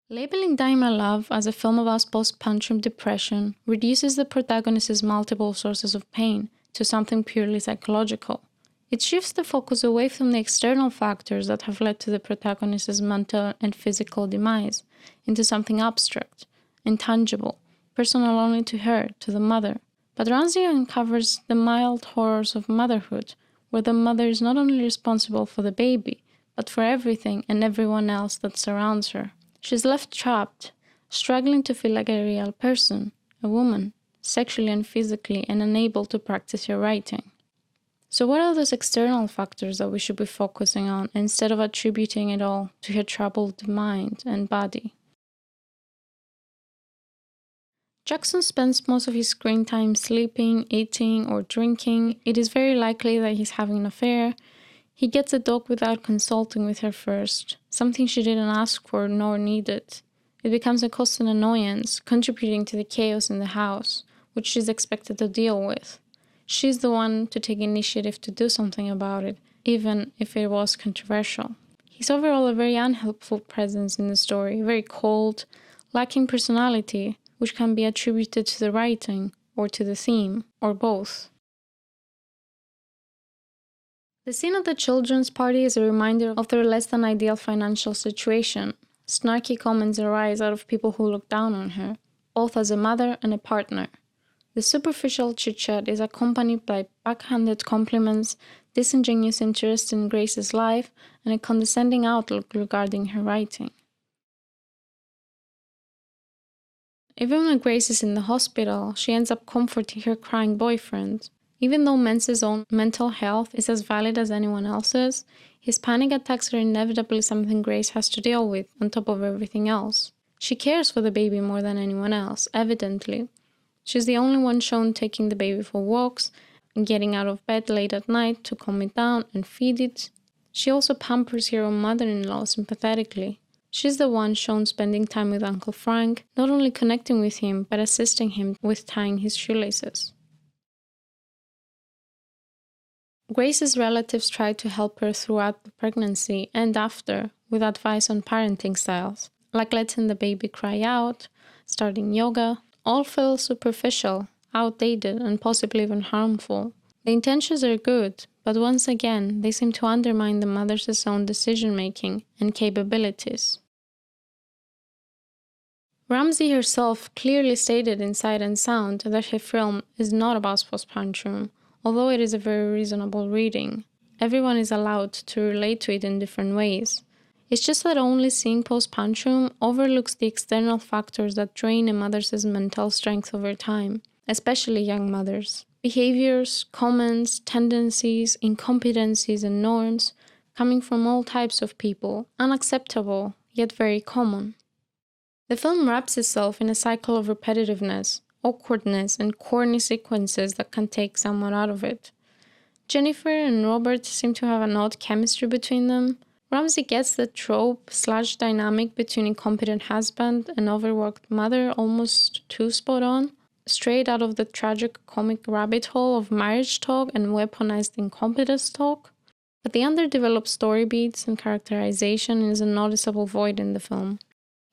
Labeling Dying My Love as a film about postpartum depression reduces the protagonist's multiple sources of pain to something purely psychological. It shifts the focus away from the external factors that have led to the protagonist's mental and physical demise into something abstract, intangible, personal only to her, to the mother. But Ramsay uncovers the mild horrors of motherhood, where the mother is not only responsible for the baby, but for everything and everyone else that surrounds her. She's left trapped, struggling to feel like a real person, a woman, sexually and physically, and unable to practice her writing. So what are those external factors that we should be focusing on instead of attributing it all to her troubled mind and body? Jackson spends most of his screen time sleeping, eating, or drinking. It is very likely that he's having an affair. He gets a dog without consulting with her first, something she didn't ask for nor needed. It becomes a constant annoyance, contributing to the chaos in the house, which she's expected to deal with. She's the one to take initiative to do something about it, even if it was controversial. He's overall a very unhelpful presence in the story, very cold, lacking personality, which can be attributed to the writing, or to the theme, or both. The scene at the children's party is a reminder of their less than ideal financial situation. Snarky comments arise out of people who look down on her, both as a mother and a partner. The superficial chit-chat is accompanied by backhanded compliments, disingenuous interest in Grace's life, and a condescending outlook regarding her writing. Even when Grace is in the hospital, she ends up comforting her crying boyfriend. Even though Men's own mental health is as valid as anyone else's, his panic attacks are inevitably something Grace has to deal with on top of everything else. She cares for the baby more than anyone else, evidently. She's the only one shown taking the baby for walks and getting out of bed late at night to calm it down and feed it. She also pampers her own mother-in-law sympathetically. She's the one shown spending time with Uncle Frank, not only connecting with him, but assisting him with tying his shoelaces. Grace's relatives tried to help her throughout the pregnancy and after with advice on parenting styles, like letting the baby cry out, starting yoga. All feel superficial, outdated, and possibly even harmful. The intentions are good, but once again, they seem to undermine the mother's own decision-making and capabilities. Ramsay herself clearly stated in Sight and Sound that her film is not about postpartum, although it is a very reasonable reading. Everyone is allowed to relate to it in different ways. It's just that only seeing postpartum overlooks the external factors that drain a mother's mental strength over time, especially young mothers. Behaviors, comments, tendencies, incompetencies, and norms coming from all types of people, unacceptable, yet very common. The film wraps itself in a cycle of repetitiveness, awkwardness, and corny sequences that can take someone out of it. Jennifer and Robert seem to have an odd chemistry between them. Ramsay gets the trope/dynamic between incompetent husband and overworked mother almost too spot on, straight out of the tragic comic rabbit hole of marriage talk and weaponized incompetence talk. But the underdeveloped story beats and characterization is a noticeable void in the film.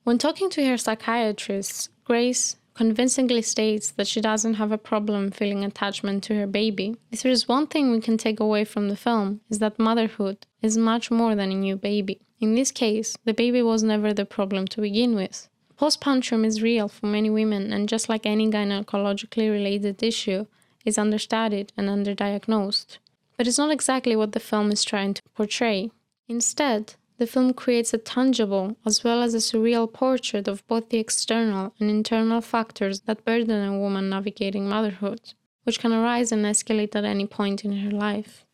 When talking to her psychiatrist, Grace convincingly states that she doesn't have a problem feeling attachment to her baby. If there is one thing we can take away from the film, is that motherhood is much more than a new baby. In this case, the baby was never the problem to begin with. Postpartum is real for many women, and just like any gynecologically related issue, is understudied and underdiagnosed. But it's not exactly what the film is trying to portray. Instead, the film creates a tangible as well as a surreal portrait of both the external and internal factors that burden a woman navigating motherhood, which can arise and escalate at any point in her life.